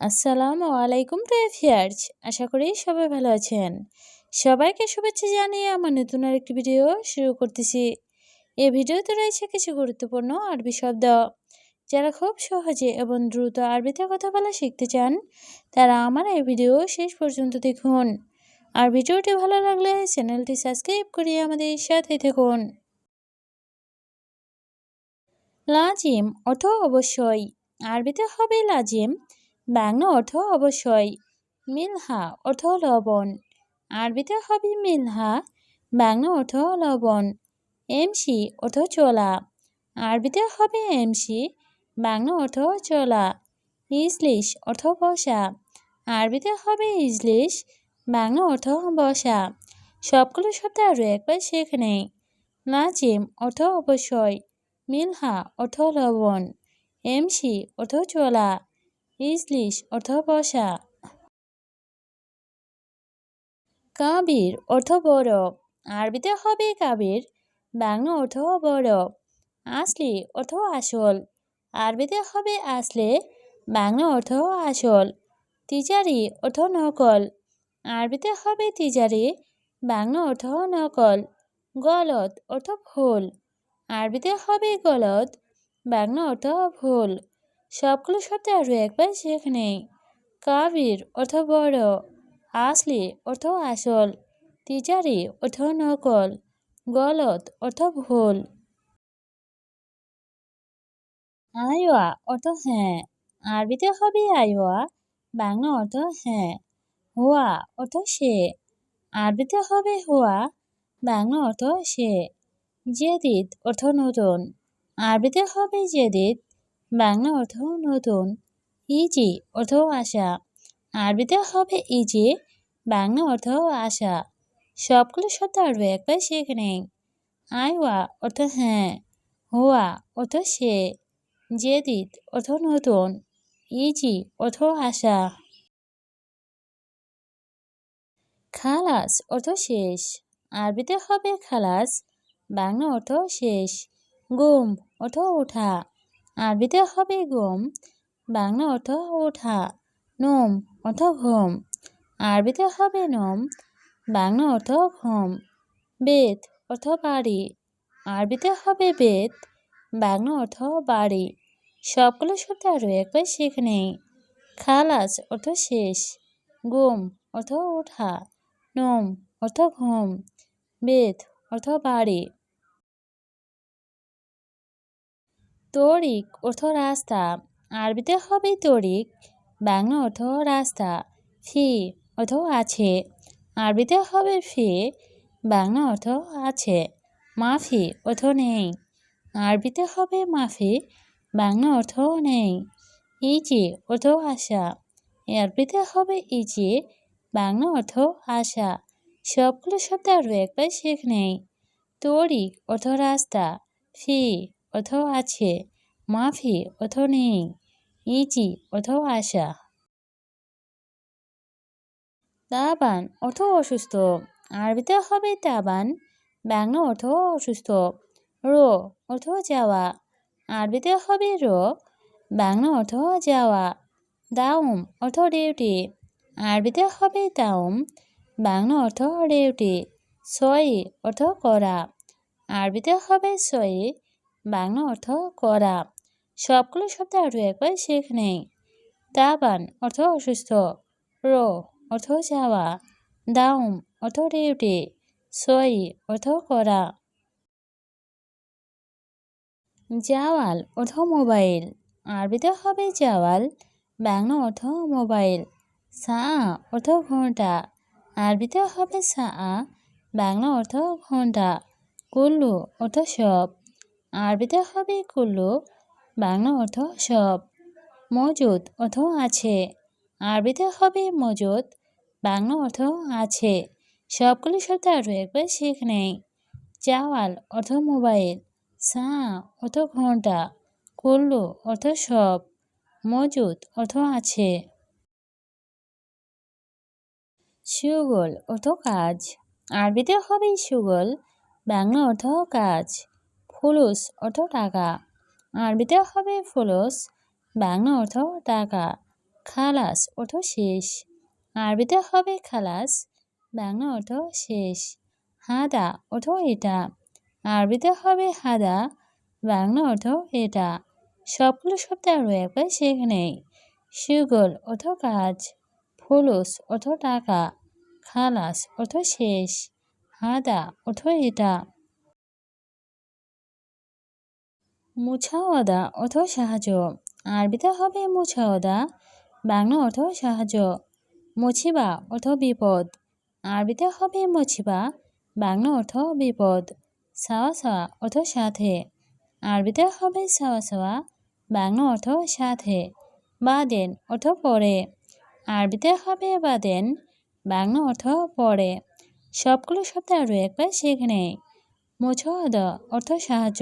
আসসালামু আলাইকুম প্রিয় ভিউয়ার্স, আশা করি সবাই ভালো আছেন। সবাইকে শুভেচ্ছা জানিয়ে আমার নতুন আরেকটি ভিডিও শুরু করতেছি। এই ভিডিওতে রয়েছে কিছু গুরুত্বপূর্ণ আরবি শব্দ। যারা খুব সহজে এবং দ্রুত আরবিতে কথা বলা শিখতে চান, তারা আমার এই ভিডিও শেষ পর্যন্ত দেখুন। আর ভিডিওটি ভালো লাগলে চ্যানেলটি সাবস্ক্রাইব করে আমাদের সাথে থাকুন। লাজিম অর্থ অবশ্যই, আরবিতে হবে লাজিম, বাংলা অর্থ অবশ্যই। মিলহা অর্থ লবণ, আরবিতে হবে মিলহা, বাংলা অর্থ লবণ। এমসি অর্থ চলা, আরবিতে হবে এমসি, বাংলা অর্থ চলা। ইজলিশ অর্থ বসা, আরবিতে হবে ইজলিশ, বাংলা অর্থ বসা। সবগুলো শব্দ আরও একবার শেখে নেই। লাজিম অর্থ অবশ্যই, মিলহা অর্থ লবণ, এমসি অর্থ চলা, ইজলিশ অর্থ বসা। কাবির অর্থ বড়, আরবিতে হবে কাবির, বাংলা অর্থ বড়। আসলি অর্থ আসল, আরবিতে হবে আসলে, বাংলা অর্থ আসল। তিজারি অর্থ নকল, আরবিতে হবে তিজারি, বাংলা অর্থ নকল। গলত অর্থ ভুল, আরবিতে হবে গলত, বাংলা অর্থ ভুল। সবগুলো শব্দ আরও একবার শেখে নেই। কাবির অর্থ বড়, আসলি অর্থ আসল, তিজারি অর্থ নকল, গলত অর্থ ভুল। আইওয়া অর্থ হ্যাঁ, আরবিতে হবে আইওয়া, বাংলা অর্থ হ্যাঁ। হুয়া অর্থ সে, আরবিতে হবে হুয়া, বাংলা অর্থ সে। জেদিদ অর্থ নতুন, আরবিতে হবে জেদিদ, বাংলা অর্থ নতুন। ইজি অর্থ আশা, আরবিতে হবে ইজি, বাংলা অর্থ আশা। সবগুলো শব্দ আরও একবার শেখে নেই। আইওয়া অর্থ হ্যাঁ, হুয়া অর্থ সে, জেদিদ অর্থ নতুন, ইজি অর্থ আশা। খালাস অর্থ শেষ, আরবিতে হবে খালাস, বাংলা অর্থ শেষ। গুম অর্থ ওঠা, আরবিতে হবে গুম, বাংলা অর্থ ওঠা। নোম অর্থ ঘুম, আরবিতে হবে নোম, বাংলা অর্থ ঘুম। বেত অর্থ বাড়ি, আরবিতে হবে বেত, বাংলা অর্থ বাড়ি। সবগুলো শব্দ আরও একবার শেখে নেই। খালাস অর্থ শেষ, গুম অর্থ ওঠা, নোম অর্থ ঘুম, বেত অর্থ বাড়ি। তরিক অর্থ রাস্তা, আরবিতে হবে তরিক, বাংলা অর্থ রাস্তা। ফি অর্থ আছে, আরবিতে হবে ফি, বাংলা অর্থ আছে। মাফি অর্থ নেই, আরবিতে হবে মাফি, বাংলা অর্থ নেই। ইজি অর্থ আশা, আরবিতে হবে ইজি, বাংলা অর্থ আশা। সবগুলো শব্দ আরও একবার শেখে নেই। তরিক অর্থ রাস্তা, ফি অর্থ আছে, মাফি অর্থ নেই, ইজি অর্থ আশা। তাবান অর্থ অসুস্থ, আরবিতে হবে তাবান, বাংলা অর্থ অসুস্থ। রো অর্থ যাওয়া, আরবিতে হবে রো, বাংলা অর্থ যাওয়া। দাউম অর্থ ডিউটি, আরবিতে হবে দাউম, বাংলা অর্থ ডিউটি। সই অর্থ করা, আরবিতে হবে সই, বাংলা অর্থ করা। সবগুলো শব্দ আরও একবার শেখে নেই। তাবান অর্থ অসুস্থ, রো অর্থ যাওয়া, দাউম অর্থ ডিউটি, সই অর্থ করা। জাওয়াল অর্থ মোবাইল, আরবিতে হবে জাওয়াল, বাংলা অর্থ মোবাইল। সা অর্থ ঘন্টা, আরবিতে হবে সা, বাংলা অর্থ ঘন্টা। কুল্লু অর্থ সব, আরবিতে হবে কুল্লু, বাংলা অর্থ সব। মজুদ অর্থ আছে, আরবিতে হবে মজুদ, বাংলা অর্থ আছে। সবগুলো শব্দ আরও একবার শেখে নেই। জাওয়াল অর্থ মোবাইল, সা অর্থ ঘন্টা, কুল্লু অর্থ সব, মজুদ অর্থ আছে। সুগল অর্থ কাজ, আরবিতে হবে সুগল, বাংলা অর্থ কাজ। ফুলুস অর্থ টাকা, আরবিতে হবে ফুলুস, বাংলা অর্থ টাকা। খালাস অর্থ শেষ, আরবিতে হবে খালাস, বাংলা অর্থ শেষ। হাদা অর্থ এটা, আরবিতে হবে হাদা, বাংলা অর্থ এটা। সবগুলো শব্দ আরও একবার শিখে নেই। সুগল অর্থ কাজ, ফুলুস অর্থ টাকা, খালাস অর্থ শেষ, হাদা অর্থ এটা। মুছাওয়াদা অর্থ সাহায্য, আরবিতে হবে মুছাওয়াদা, বাংলা অর্থ সাহায্য। মুছিবা অর্থ বিপদ, আরবিতে হবে মুছিবা, বাংলা অর্থ বিপদ। সাওয়া সাওয়া অর্থ সাথে, আরবিতে হবে সাওয়া সাওয়া, বাংলা অর্থ সাথে। বাদেন অর্থ পরে, আরবিতে হবে বাদেন, বাংলা অর্থ পরে। সবগুলো শব্দ আরও একবার শিখে নেই। মুছাওয়াদা অর্থ সাহায্য,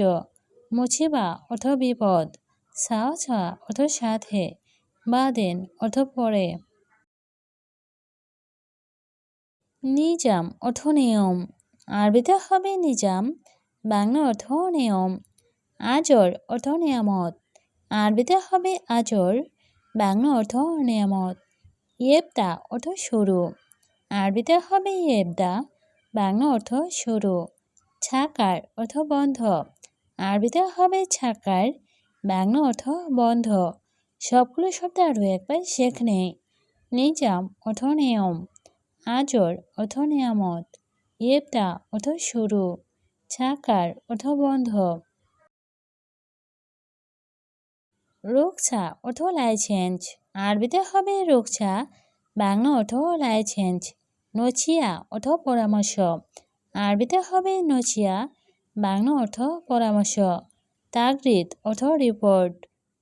মুছিবা অর্থ বিপদ, সাওয়া সাওয়া অর্থ সাথে, বাদেন অর্থ পরে। নিজাম অর্থ নিয়ম, আরবিতে হবে নিজাম, বাংলা অর্থ নিয়ম। আজর অর্থ নিয়ামত, আরবিতে হবে আজর, বাংলা অর্থ নিয়ামত। ইয়েবদা অর্থ শুরু, আরবিতে হবে ইয়েবদা, বাংলা অর্থ শুরু। ছাকার অর্থ বন্ধ, আরবিতে হবে ছাকার, বাংলা অর্থ বন্ধ। সবগুলো শব্দ আরও একবার শেখে নেই। নিজাম অর্থ নিয়ম, আজর অর্থ নিয়ামত, ইয়েবদা অর্থ শুরু, ছাকার অর্থ বন্ধ। রুকসা অর্থ লাইসেন্স, আরবিতে হবে রুকসা, বাংলা অর্থ লাইসেন্স। নছিয়া অর্থ পরামর্শ, আরবিতে হবে নছিয়া, বাংলা অর্থ পরামর্শ। তাগরিদ অর্থ রিপোর্ট,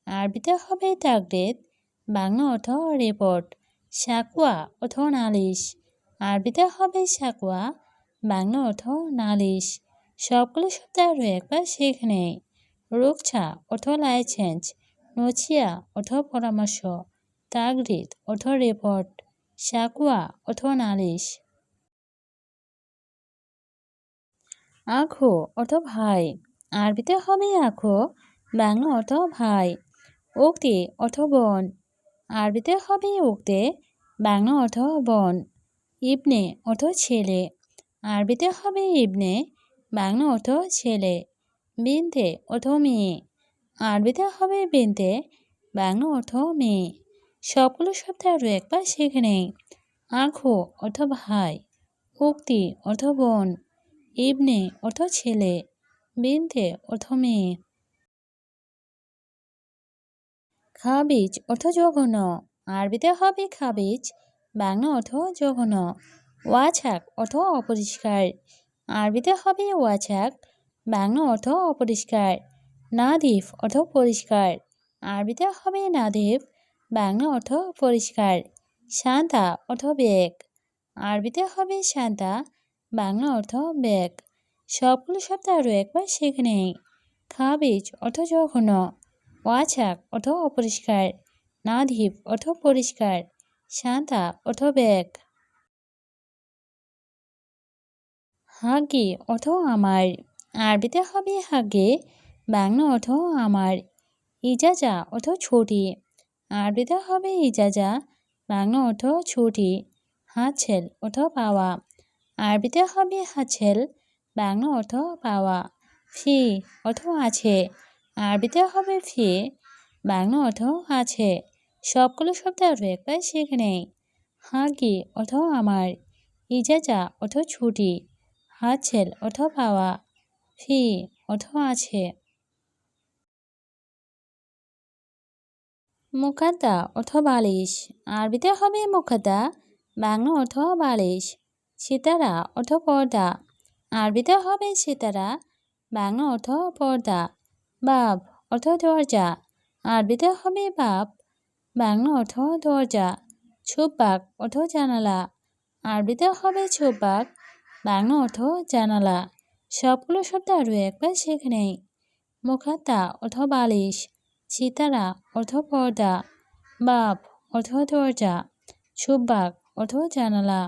আরবিতে হবে তাগরিদ, বাংলা অর্থ রিপোর্ট। সাকুয়া অর্থ নালিশ, আরবিতে হবে সাকুয়া, বাংলা অর্থ নালিশ। সবগুলো শব্দ আরও একবার শিখে নেই। রুকসা অর্থ লাইসেন্স, নছিয়া অর্থ পরামর্শ, তাগরিদ অর্থ রিপোর্ট, সাকুয়া অর্থ নালিশ। আখো অর্থ ভাই, আরবিতে হবে আখো, বাংলা অর্থ ভাই। উক্তি অর্থ বোন, আরবিতে হবে উক্তে, বাংলা অর্থ বোন। ইবনে অর্থ ছেলে, আরবিতে হবে ইবনে, বাংলা অর্থ ছেলে। বিনতে অর্থ মেয়ে, আরবিতে হবে বিনতে, বাংলা অর্থ মেয়ে। সবগুলো শব্দ আরও একবার শিখে নেই। আখো অর্থ ভাই, উক্তি অর্থ বোন, ইবনে অর্থ ছেলে, বিনতে অর্থ মেয়ে। খাবিজ অর্থ জঘন্য, আরবিতে হবে খাবিজ, বাংলা অর্থ জঘন্য। ওয়াছাক অর্থ অপরিষ্কার, আরবিতে হবে ওয়াছাক, বাংলা অর্থ অপরিষ্কার। নাদিফ অর্থ পরিষ্কার, আরবিতে হবে নাদিফ, বাংলা অর্থ পরিষ্কার। শান্তা অর্থ বেগ, আরবিতে হবে শান্তা, বাংলা অর্থ বেগ। সবগুলো শব্দ আরও একবার শিখে নেই। খাবিজ অর্থ জঘন্য, ওয়াছাক অর্থ অপরিষ্কার, নাদিফ অর্থ পরিষ্কার, শান্তা অর্থ বেগ। হাগি অর্থ আমার, আরবিতে হবে হাগে, বাংলা অর্থ আমার। ইজাজা অর্থ ছুটি, আরবিতে হবে ইজাজা, বাংলা অর্থ ছুটি। হাতছেল অর্থ পাওয়া, আরবিতে হবে হাতছেল, বাংলা অর্থ পাওয়া। ফি অর্থ আছে, আরবিতে হবে ফি, বাংলা অর্থ আছে। সবগুলো শব্দ আরও একবার শিখে নেই। হাগি অর্থ আমার, ইজাজা অর্থ ছুটি, হাতছেল অর্থ পাওয়া, ফি অর্থ আছে। মুকাদ্দা অর্থ বালিশ, আরবিতে হবে মুকাদ্দা, বাংলা অর্থ বালিশ। সিতারা অর্থ পর্দা, আরবিতে হবে সিতারা, বাংলা অর্থ পর্দা। বাব অর্থ দরজা, আরবিতে হবে বাব, বাংলা অর্থ দরজা। ছুব্বাক অর্থ জানালা, আরবিতে হবে ছুব্বাক, বাংলা অর্থ জানালা। সবগুলো শব্দ আরও একবার শিখে নেই। মুকাদ্দা অর্থ বালিশ, সিতারা অর্থ পর্দা, বাব অর্থ দরজা, ছুব্বাক অর্থ জানালা।